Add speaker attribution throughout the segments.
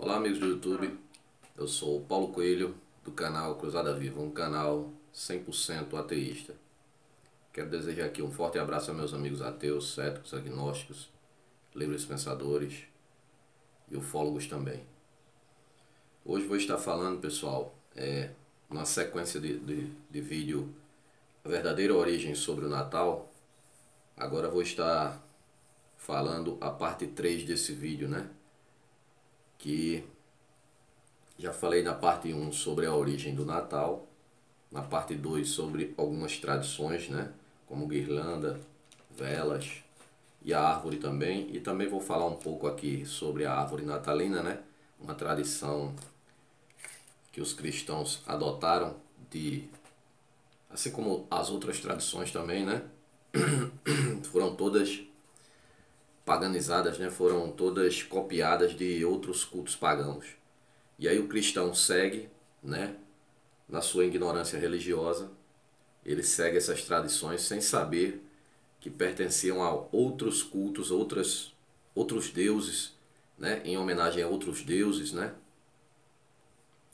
Speaker 1: Olá amigos do YouTube, eu sou o Paulo Coelho do canal Cruzada Viva, um canal 100% ateísta. Quero desejar aqui um forte abraço aos meus amigos ateus, céticos, agnósticos, livres pensadores e ufólogos também. Hoje vou estar falando, pessoal, uma sequência de vídeo, a verdadeira origem sobre o Natal. Agora vou estar falando a parte 3 desse vídeo, né? Que já falei na parte 1 sobre a origem do Natal, na parte 2 sobre algumas tradições, né? Como guirlanda, velas e a árvore também. E também vou falar um pouco aqui sobre a árvore natalina, né? Uma tradição que os cristãos adotaram, assim como as outras tradições também, né? Foram todas paganizadas, né? Foram todas copiadas de outros cultos pagãos. E aí o cristão segue, né? Na sua ignorância religiosa, ele segue essas tradições sem saber que pertenciam a outros cultos, outros deuses, né? Em homenagem a outros deuses, né?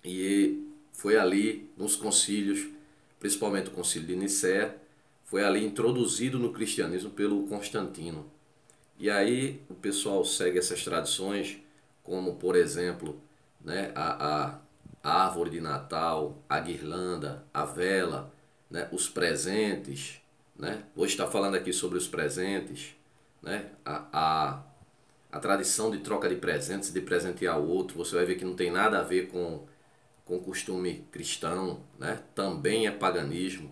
Speaker 1: E foi ali nos concílios, principalmente o concílio de Nicéia, foi ali introduzido no cristianismo pelo Constantino. E aí o pessoal segue essas tradições, como por exemplo, né, a árvore de Natal, a guirlanda, a vela, né, os presentes, né? Hoje está falando aqui sobre os presentes, né? A tradição de troca de presentes, de presentear o outro, você vai ver que não tem nada a ver com o costume cristão, né? Também é paganismo.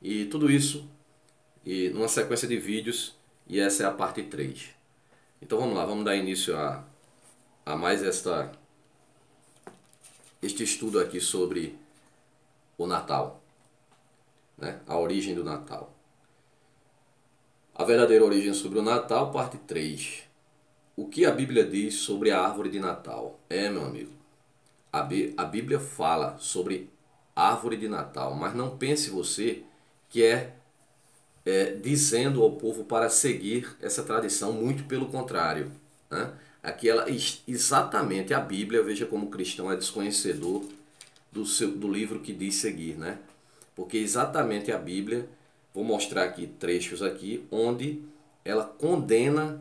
Speaker 1: E tudo isso e numa sequência de vídeos, e essa é a parte 3. Então vamos lá, vamos dar início a mais este estudo aqui sobre o Natal, né? A origem do Natal. A verdadeira origem sobre o Natal, parte 3. O que a Bíblia diz sobre a árvore de Natal? Meu amigo, a Bíblia fala sobre árvore de Natal, mas não pense você que dizendo ao povo para seguir essa tradição, muito pelo contrário, né? Aqui exatamente a Bíblia, veja como o cristão é desconhecedor do livro que diz seguir, né? Porque exatamente a Bíblia, vou mostrar aqui trechos aqui, onde ela condena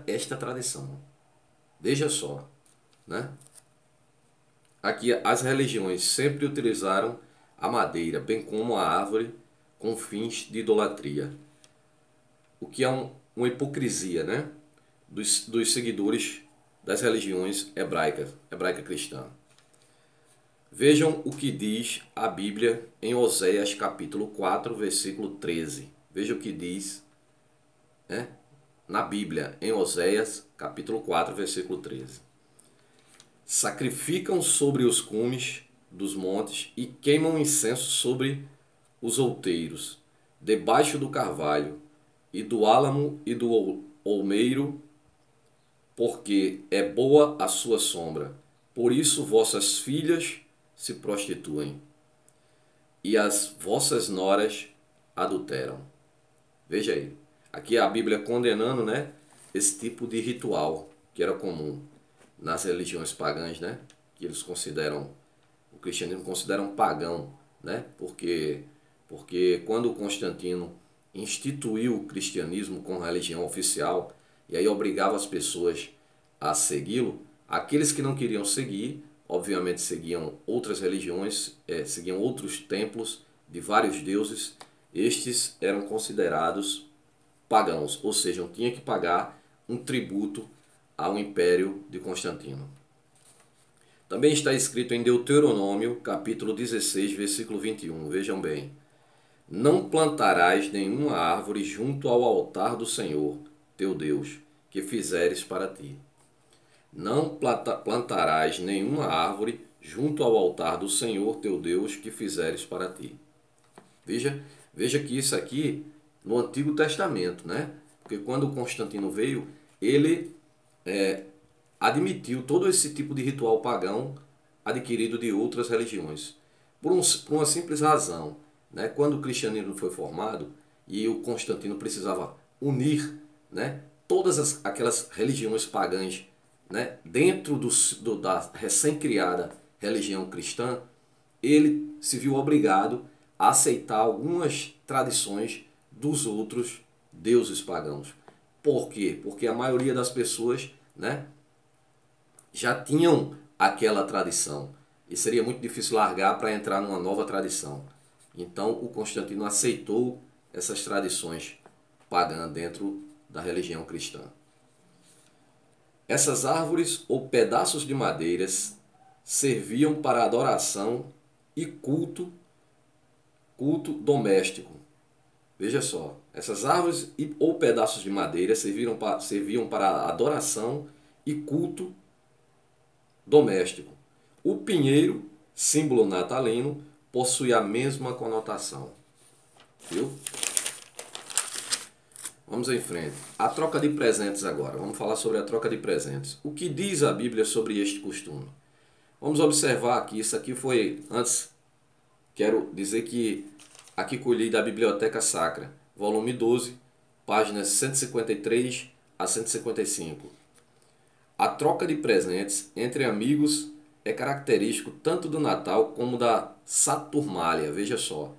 Speaker 1: esta tradição. Veja só, né? Aqui as religiões sempre utilizaram a madeira, bem como a árvore, com fins de idolatria. O que é uma hipocrisia, né? Dos seguidores das religiões hebraica cristã. Vejam o que diz a Bíblia em Oséias capítulo 4, versículo 13. Veja o que diz, né, na Bíblia em Oséias capítulo 4, versículo 13. Sacrificam sobre os cumes dos montes e queimam incenso sobre os outeiros, debaixo do carvalho, e do álamo e do olmeiro, porque é boa a sua sombra. Por isso vossas filhas se prostituem, e as vossas noras adulteram. Veja aí, aqui a Bíblia condenando, né, esse tipo de ritual que era comum nas religiões pagãs, né, que eles consideram, o cristianismo considera um pagão, né, porque quando Constantino instituiu o cristianismo como religião oficial, e aí obrigava as pessoas a segui-lo, aqueles que não queriam seguir, obviamente seguiam outras religiões, seguiam outros templos de vários deuses, estes eram considerados pagãos, ou seja, tinha que pagar um tributo ao Império de Constantino. Também está escrito em Deuteronômio, capítulo 16, versículo 21, vejam bem. Não plantarás nenhuma árvore junto ao altar do Senhor, teu Deus, que fizeres para ti. Não plantarás nenhuma árvore junto ao altar do Senhor, teu Deus, que fizeres para ti. Veja que isso aqui no Antigo Testamento, né? Porque quando Constantino veio, ele admitiu todo esse tipo de ritual pagão adquirido de outras religiões. Por uma simples razão, né? Quando o cristianismo foi formado e o Constantino precisava unir, né, todas aquelas religiões pagãs né, dentro da recém-criada religião cristã, ele se viu obrigado a aceitar algumas tradições dos outros deuses pagãos. Por quê? Porque a maioria das pessoas, né, já tinham aquela tradição e seria muito difícil largar para entrar numa nova tradição. Então o Constantino aceitou essas tradições pagãs dentro da religião cristã. Essas árvores ou pedaços de madeiras serviam para adoração e culto doméstico. Veja só, essas árvores ou pedaços de madeira serviam para adoração e culto doméstico. O pinheiro, símbolo natalino, possui a mesma conotação. Viu? Vamos em frente. A troca de presentes agora. Vamos falar sobre a troca de presentes. O que diz a Bíblia sobre este costume? Vamos observar aqui, isso aqui foi, antes, quero dizer que aqui colhi da Biblioteca Sacra, volume 12, páginas 153 a 155. A troca de presentes entre amigos é característico tanto do Natal como da Saturnália. Veja só,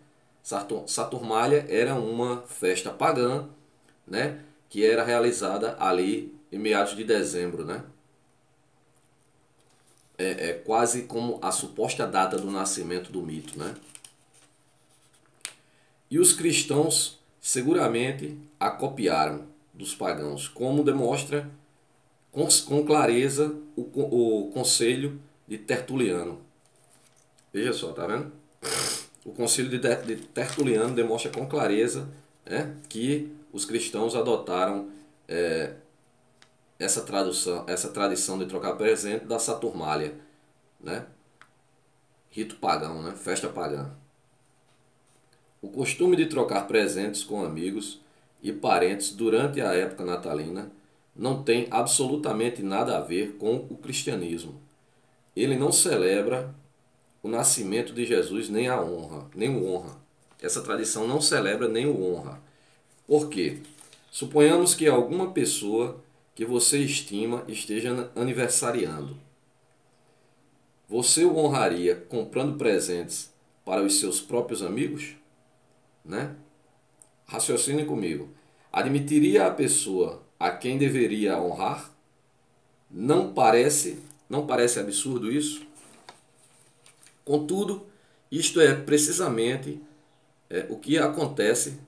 Speaker 1: Saturnália era uma festa pagã, né, que era realizada ali em meados de dezembro, né? É quase como a suposta data do nascimento do mito, né? E os cristãos seguramente a copiaram dos pagãos, como demonstra com clareza o conselho de Tertuliano. Veja só, tá vendo? O conselho de Tertuliano demonstra com clareza, né, que os cristãos adotaram essa tradição de trocar presente da Saturnália, né? Rito pagão, né? Festa pagã. O costume de trocar presentes com amigos e parentes durante a época natalina não tem absolutamente nada a ver com o cristianismo. Ele não celebra o nascimento de Jesus nem o honra. Essa tradição não celebra nem o honra. Por quê? Suponhamos que alguma pessoa que você estima esteja aniversariando. Você o honraria comprando presentes para os seus próprios amigos? Né? Raciocine comigo. Admitiria a pessoa a quem deveria honrar? Não parece absurdo isso? Contudo, isto é precisamente o que acontece,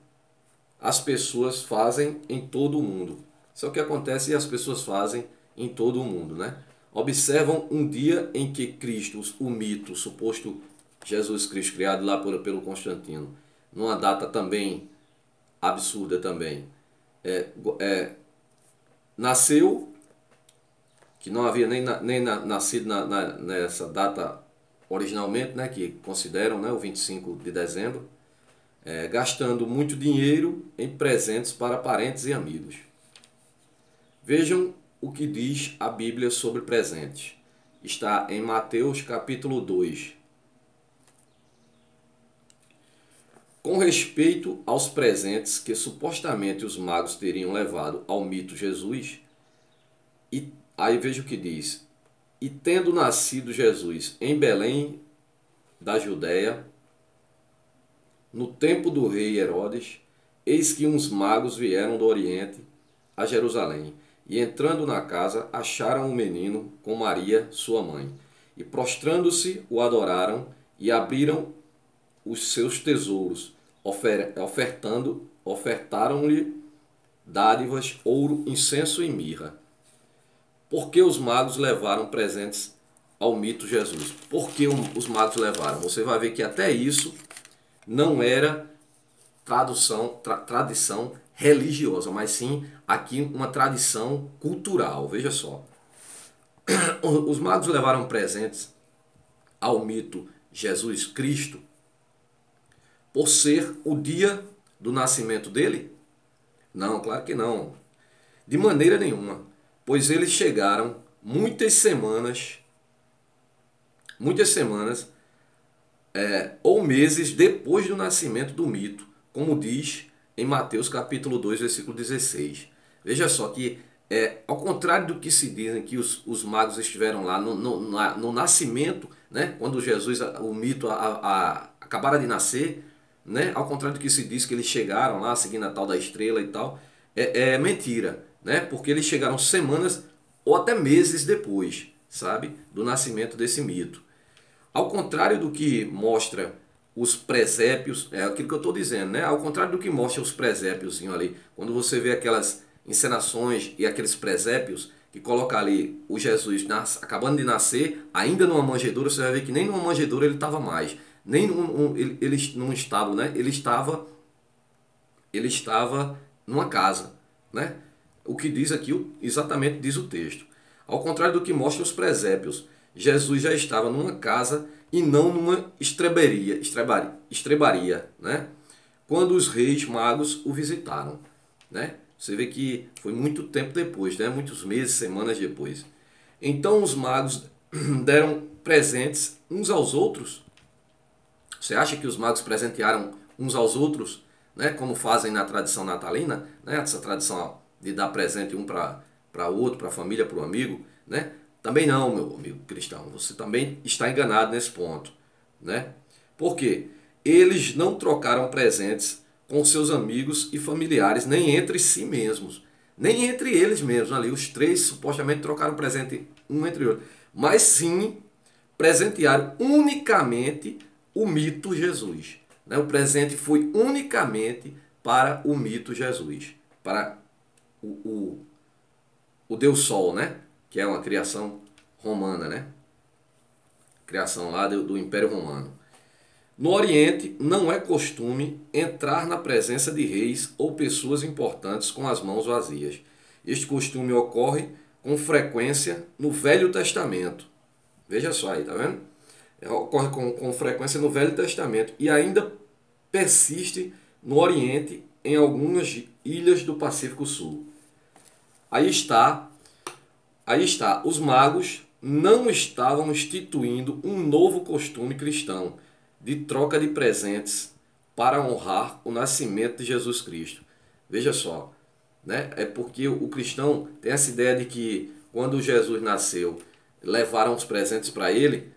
Speaker 1: as pessoas fazem em todo o mundo. Isso é o que acontece e as pessoas fazem em todo o mundo, né? Observam um dia em que Cristo, o mito, o suposto Jesus Cristo criado lá pelo Constantino, numa data também absurda também, nasceu, que não havia nem nascido nessa data originalmente, né, que consideram, né, o 25 de dezembro, gastando muito dinheiro em presentes para parentes e amigos. Vejam o que diz a Bíblia sobre presentes. Está em Mateus capítulo 2. Com respeito aos presentes que supostamente os magos teriam levado ao mito Jesus, e aí veja o que diz: e tendo nascido Jesus em Belém da Judéia, no tempo do rei Herodes, eis que uns magos vieram do Oriente a Jerusalém, e entrando na casa, acharam um menino com Maria, sua mãe, e prostrando-se o adoraram e abriram os seus tesouros, ofertaram-lhe dádivas, ouro, incenso e mirra. Por que os magos levaram presentes ao mito Jesus? Por que os magos levaram? Você vai ver que até isso não era tradição religiosa, mas sim aqui uma tradição cultural. Veja só. Os magos levaram presentes ao mito Jesus Cristo por ser o dia do nascimento dele? Não, claro que não. De maneira nenhuma. Pois eles chegaram muitas semanas ou meses depois do nascimento do mito, como diz em Mateus capítulo 2, versículo 16. Veja só que ao contrário do que se dizem que os magos estiveram lá no nascimento, né? Quando Jesus, o mito, acabara de nascer, né? Ao contrário do que se diz que eles chegaram lá seguindo a tal da estrela e tal, é mentira, né? Porque eles chegaram semanas ou até meses depois, sabe? Do nascimento desse mito. Ao contrário do que mostra os presépios, é aquilo que eu estou dizendo, né? Ao contrário do que mostra os presépios ali, quando você vê aquelas encenações e aqueles presépios que coloca ali o Jesus acabando de nascer, ainda numa manjedoura, você vai ver que nem numa manjedoura ele estava mais, nem ele num estábulo, né? Ele estava numa casa, né? O que diz aqui, exatamente diz o texto. Ao contrário do que mostra os presépios, Jesus já estava numa casa e não numa estrebaria, né? Quando os reis magos o visitaram, né? Você vê que foi muito tempo depois, né? Muitos meses, semanas depois. Então os magos deram presentes uns aos outros. Você acha que os magos presentearam uns aos outros, né? Como fazem na tradição natalina, né? Essa tradição de dar presente um para o outro, para a família, para o amigo, né? Também não, meu amigo cristão. Você também está enganado nesse ponto, né? Por quê? Eles não trocaram presentes com seus amigos e familiares, nem entre si mesmos, nem entre eles mesmos ali. Os três supostamente trocaram presente um entre outro, mas sim presentearam unicamente o mito Jesus, né? O presente foi unicamente para o mito Jesus, para o Deus Sol, né? Que é uma criação romana, né? Criação lá do Império Romano. No Oriente, não é costume entrar na presença de reis ou pessoas importantes com as mãos vazias. Este costume ocorre com frequência no Velho Testamento. Veja só aí, tá vendo? Ocorre com frequência no Velho Testamento e ainda persiste no Oriente em algumas ilhas do Pacífico Sul. Aí está, os magos não estavam instituindo um novo costume cristão de troca de presentes para honrar o nascimento de Jesus Cristo. Veja só, né? É porque o cristão tem essa ideia de que quando Jesus nasceu, levaram os presentes para ele,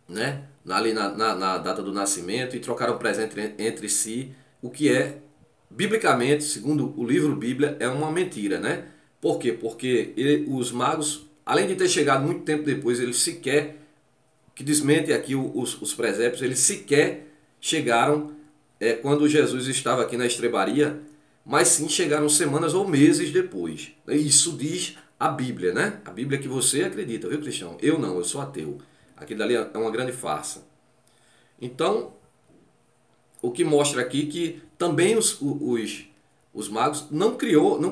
Speaker 1: né? Ali na data do nascimento, e trocaram presente entre si, o que é, biblicamente, segundo o livro Bíblia, é uma mentira, né? Por quê? Porque os magos, além de ter chegado muito tempo depois, eles sequer, que desmente aqui os presépios, eles sequer chegaram quando Jesus estava aqui na estrebaria, mas sim chegaram semanas ou meses depois. Isso diz a Bíblia, né? A Bíblia que você acredita, viu, cristão? Eu não, eu sou ateu. Aquilo dali é uma grande farsa. Então, o que mostra aqui que também os magos não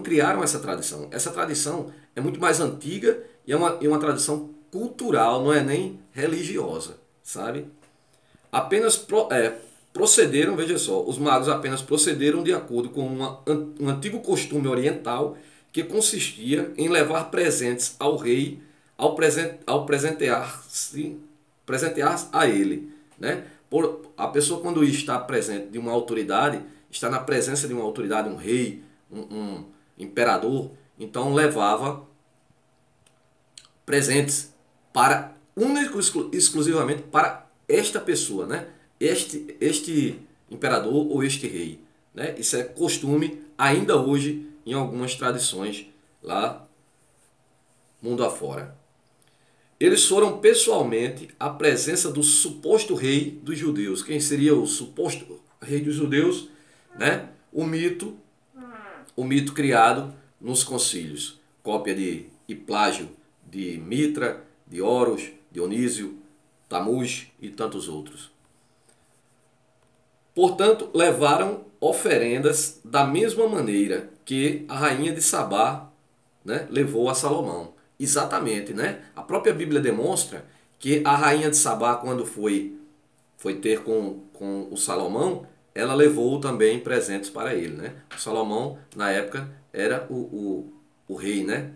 Speaker 1: criaram essa tradição. Essa tradição é muito mais antiga e é uma tradição cultural, não é nem religiosa, sabe? Apenas procederam, veja só, os magos apenas procederam de acordo com um antigo costume oriental que consistia em levar presentes ao rei ao presentear-se a ele, né? A pessoa, quando está presente de uma autoridade, está na presença de uma autoridade, um rei, um imperador, então levava presentes para exclusivamente para esta pessoa, né? Este imperador ou este rei, né? Isso é costume ainda hoje em algumas tradições lá mundo afora. Eles foram pessoalmente à presença do suposto rei dos judeus. Quem seria o suposto rei dos judeus? Né? O mito criado nos concílios. Cópia e plágio de Mitra, de Horus, Dionísio, Tamuz e tantos outros. Portanto, levaram oferendas da mesma maneira que a rainha de Sabá, né, levou a Salomão. Exatamente, né? A própria Bíblia demonstra que a rainha de Sabá, quando foi ter com o Salomão, ela levou também presentes para ele, né? O Salomão, na época, era o rei, né?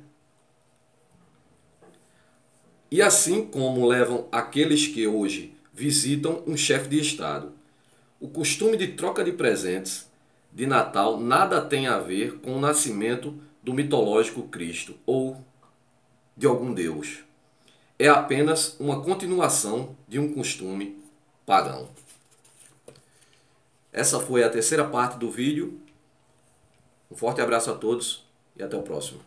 Speaker 1: E assim como levam aqueles que hoje visitam um chefe de Estado. O costume de troca de presentes de Natal nada tem a ver com o nascimento do mitológico Cristo ou de algum deus. É apenas uma continuação de um costume pagão. Essa foi a terceira parte do vídeo. Um forte abraço a todos e até o próximo.